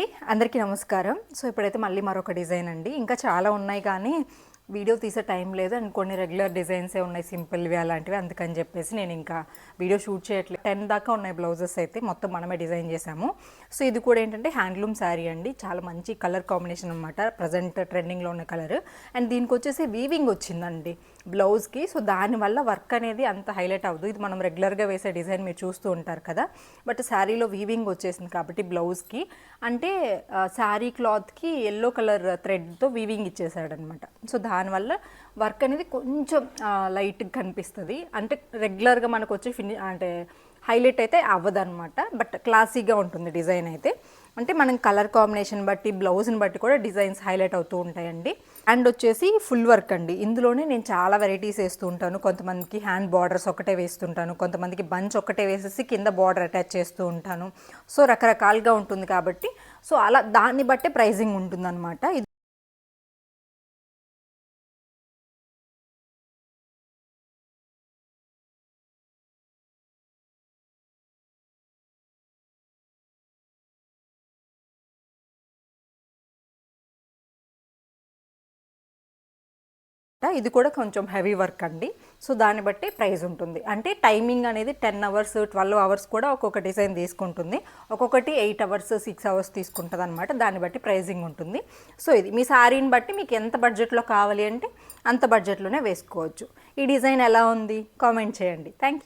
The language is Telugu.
అండి, అందరికీ నమస్కారం. సో ఇప్పుడైతే మళ్ళీ మరొక డిజైన్ అండి. ఇంకా చాలా ఉన్నాయి కానీ వీడియో తీసే టైం లేదు అండ్ కొన్ని రెగ్యులర్ డిజైన్సే ఉన్నాయి, సింపుల్వి అలాంటివి. అందుకని చెప్పేసి నేను ఇంకా వీడియో షూట్ చేయట్లేదు. 10 దాకా ఉన్నాయి బ్లౌజెస్ అయితే, మొత్తం మనమే డిజైన్ చేసాము. సో ఇది కూడా ఏంటంటే హ్యాండ్లూమ్ శారీ అండి. చాలా మంచి కలర్ కాంబినేషన్ అనమాట, ప్రజెంట్ ట్రెండింగ్లో ఉన్న కలర్. అండ్ దీనికి వచ్చేసి వీవింగ్ వచ్చిందండి బ్లౌజ్కి. సో దానివల్ల వర్క్ అనేది అంత హైలైట్ అవ్వదు. ఇది మనం రెగ్యులర్గా వేసే డిజైన్ మీరు చూస్తూ ఉంటారు కదా, బట్ శారీలో వీవింగ్ వచ్చేసింది కాబట్టి బ్లౌజ్కి, అంటే శారీ క్లాత్కి ఎల్లో కలర్ థ్రెడ్తో వీవింగ్ ఇచ్చేసాడనమాట. సో దానివల్ల వర్క్ అనేది కొంచెం లైట్గా కనిపిస్తుంది. అంటే రెగ్యులర్గా మనకు వచ్చి అంటే హైలైట్ అయితే అవ్వదన్నమాట, బట్ క్లాసీగా ఉంటుంది డిజైన్ అయితే. అంటే మనం కలర్ కాంబినేషన్ బట్టి, బ్లౌజ్ని బట్టి కూడా డిజైన్స్ హైలైట్ అవుతూ ఉంటాయండి. అండ్ వచ్చేసి ఫుల్ వర్క్ అండి. ఇందులోనే నేను చాలా వెరైటీస్ వేస్తూ ఉంటాను. కొంతమందికి హ్యాండ్ బార్డర్స్ ఒకటే వేస్తుంటాను, కొంతమందికి బంచ్ ఒకటే వేసేసి కింద బార్డర్ అటాచ్ చేస్తూ ఉంటాను. సో రకరకాలుగా ఉంటుంది కాబట్టి, సో అలా దాన్ని బట్టే ప్రైజింగ్ ఉంటుందన్నమాట. ఇది కూడా కొంచెం హెవీ వర్క్ అండి. సో దాన్ని బట్టి ప్రైస్ ఉంటుంది. అంటే టైమింగ్ అనేది 10 అవర్స్ 12 అవర్స్ కూడా ఒక్కొక్క డిజైన్ తీసుకుంటుంది. ఒక్కొక్కటి 8 అవర్స్ 6 అవర్స్ తీసుకుంటుంది అనమాట. దాన్ని బట్టి ప్రైజింగ్ ఉంటుంది. సో ఇది మీ శారీని బట్టి మీకు ఎంత బడ్జెట్లో కావాలి అంటే అంత బడ్జెట్లోనే వేసుకోవచ్చు. ఈ డిజైన్ ఎలా ఉంది కామెంట్ చేయండి. Thank you.